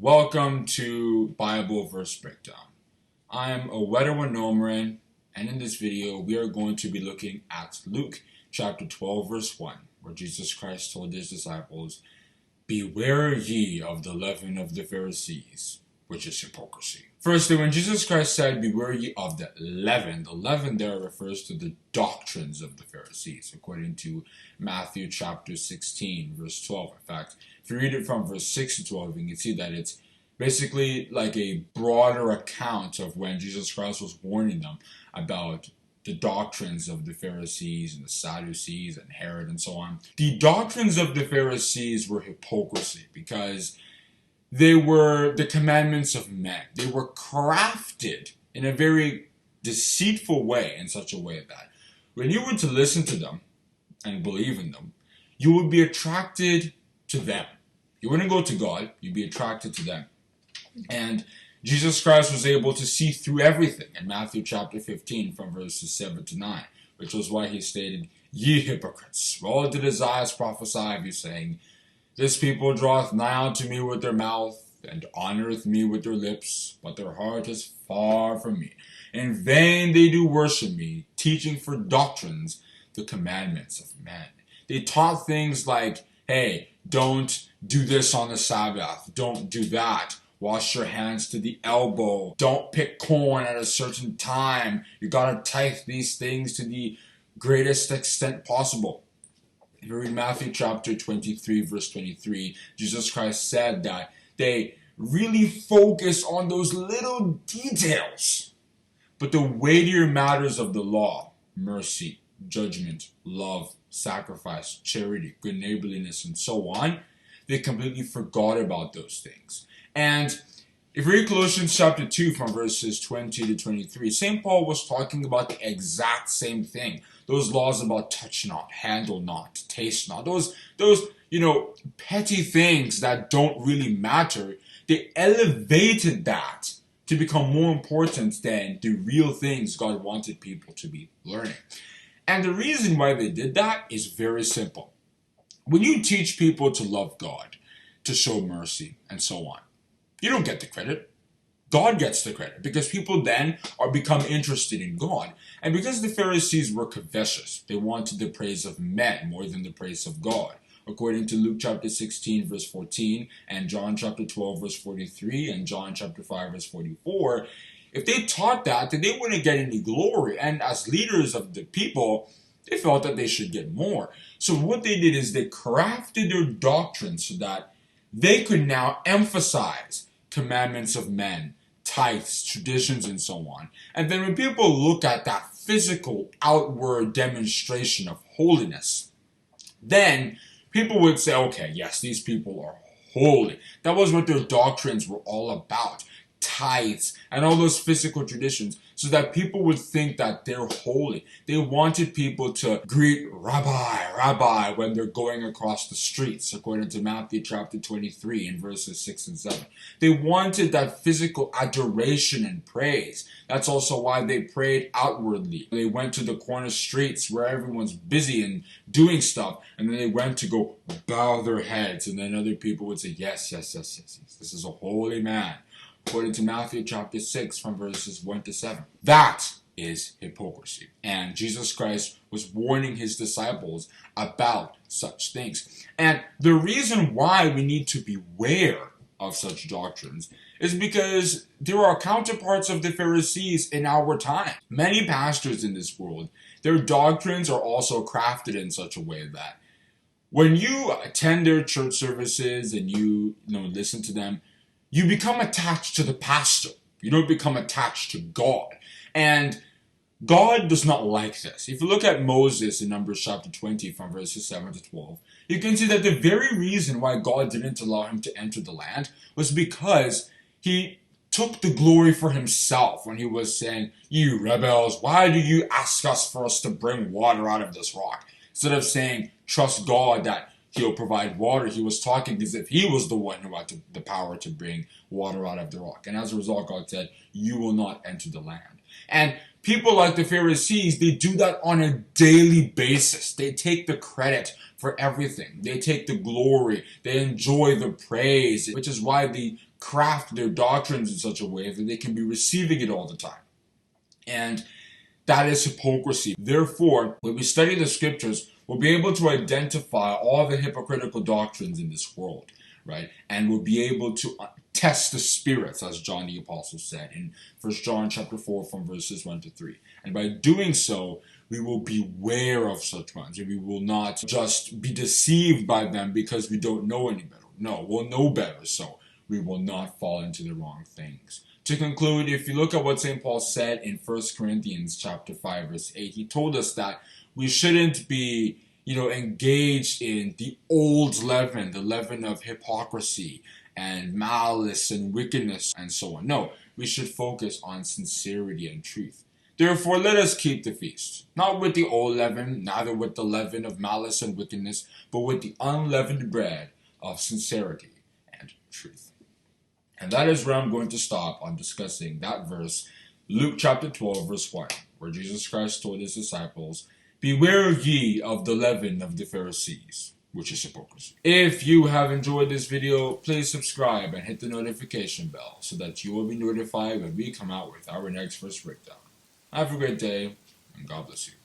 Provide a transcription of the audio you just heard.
Welcome to Bible Verse Breakdown. I'm Ewaenruwa, and in this video we are going to be looking at Luke chapter 12 verse 1, where Jesus Christ told his disciples, "Beware ye of the leaven of the Pharisees, which is hypocrisy." Firstly, when Jesus Christ said, "Beware ye of the leaven there refers to the doctrines of the Pharisees, according to Matthew chapter 16, verse 12. In fact, if you read it from verse 6 to 12, you can see that it's basically like a broader account of when Jesus Christ was warning them about the doctrines of the Pharisees and the Sadducees and Herod and so on. The doctrines of the Pharisees were hypocrisy because they were the commandments of men. They were crafted in a very deceitful way, in such a way that when you were to listen to them and believe in them, you would be attracted to them. You wouldn't go to God, you'd be attracted to them. And Jesus Christ was able to see through everything in Matthew chapter 15 from verses 7 to 9, which was why he stated, "Ye hypocrites, well did Isaiah prophesy of you, saying, This people draweth nigh unto me with their mouth, and honoureth me with their lips, but their heart is far from me. In vain they do worship me, teaching for doctrines the commandments of men." They taught things like, hey, don't do this on the Sabbath, don't do that. Wash your hands to the elbow. Don't pick corn at a certain time. You gotta tithe these things to the greatest extent possible. If you read Matthew chapter 23, verse 23, Jesus Christ said that they really focus on those little details. But the weightier matters of the law, mercy, judgment, love, sacrifice, charity, good neighborliness, and so on, they completely forgot about those things. And if you read Colossians chapter 2 from verses 20 to 23, St. Paul was talking about the exact same thing. Those laws about touch not, handle not, taste not, those petty things that don't really matter, they elevated that to become more important than the real things God wanted people to be learning. And the reason why they did that is very simple. When you teach people to love God, to show mercy, and so on, you don't get the credit. God gets the credit because people then are become interested in God. And because the Pharisees were covetous, they wanted the praise of men more than the praise of God. According to Luke chapter 16 verse 14 and John chapter 12 verse 43 and John chapter 5 verse 44, if they taught that, then they wouldn't get any glory. And as leaders of the people, they felt that they should get more. So what they did is they crafted their doctrine so that they could now emphasize commandments of men, tithes, traditions, and so on. And then when people look at that physical outward demonstration of holiness, then people would say, okay, yes, these people are holy. That was what their doctrines were all about. Tithes and all those physical traditions, so that people would think that they're holy. They wanted people to greet Rabbi, Rabbi when they're going across the streets, according to Matthew chapter 23 in verses 6 and 7. They wanted that physical adoration and praise. That's also why they prayed outwardly. They went to the corner streets where everyone's busy and doing stuff, and then they went to go bow their heads, and then other people would say, yes, yes, yes, yes, yes. This is a holy man, according to Matthew chapter 6 from verses 1 to 7. That is hypocrisy. And Jesus Christ was warning his disciples about such things. And the reason why we need to beware of such doctrines is because there are counterparts of the Pharisees in our time. Many pastors in this world, their doctrines are also crafted in such a way that when you attend their church services and you listen to them, you become attached to the pastor. You don't become attached to God. And God does not like this. If you look at Moses in Numbers chapter 20 from verses 7 to 12, you can see that the very reason why God didn't allow him to enter the land was because he took the glory for himself when he was saying, "You rebels, why do you ask us for us to bring water out of this rock?" Instead of saying, "Trust God that he'll provide water," he was talking as if he was the one who had the power to bring water out of the rock. And as a result, God said, "You will not enter the land." And people like the Pharisees, they do that on a daily basis. They take the credit for everything. They take the glory. They enjoy the praise, which is why they craft their doctrines in such a way that they can be receiving it all the time. And that is hypocrisy. Therefore, when we study the scriptures, we'll be able to identify all the hypocritical doctrines in this world, right? And we'll be able to test the spirits, as John the Apostle said in 1 John chapter 4 from verses 1 to 3. And by doing so, we will beware of such ones, and we will not just be deceived by them because we don't know any better. No, we'll know better, so we will not fall into the wrong things. To conclude, if you look at what St. Paul said in 1 Corinthians chapter 5, verse 8, he told us that we shouldn't be, engaged in the old leaven, the leaven of hypocrisy and malice and wickedness and so on. No, we should focus on sincerity and truth. Therefore, let us keep the feast, not with the old leaven, neither with the leaven of malice and wickedness, but with the unleavened bread of sincerity and truth. And that is where I'm going to stop on discussing that verse, Luke chapter 12, verse 1, where Jesus Christ told his disciples, "Beware ye of the leaven of the Pharisees," which is hypocrisy. If you have enjoyed this video, please subscribe and hit the notification bell so that you will be notified when we come out with our next verse breakdown. Have a great day, and God bless you.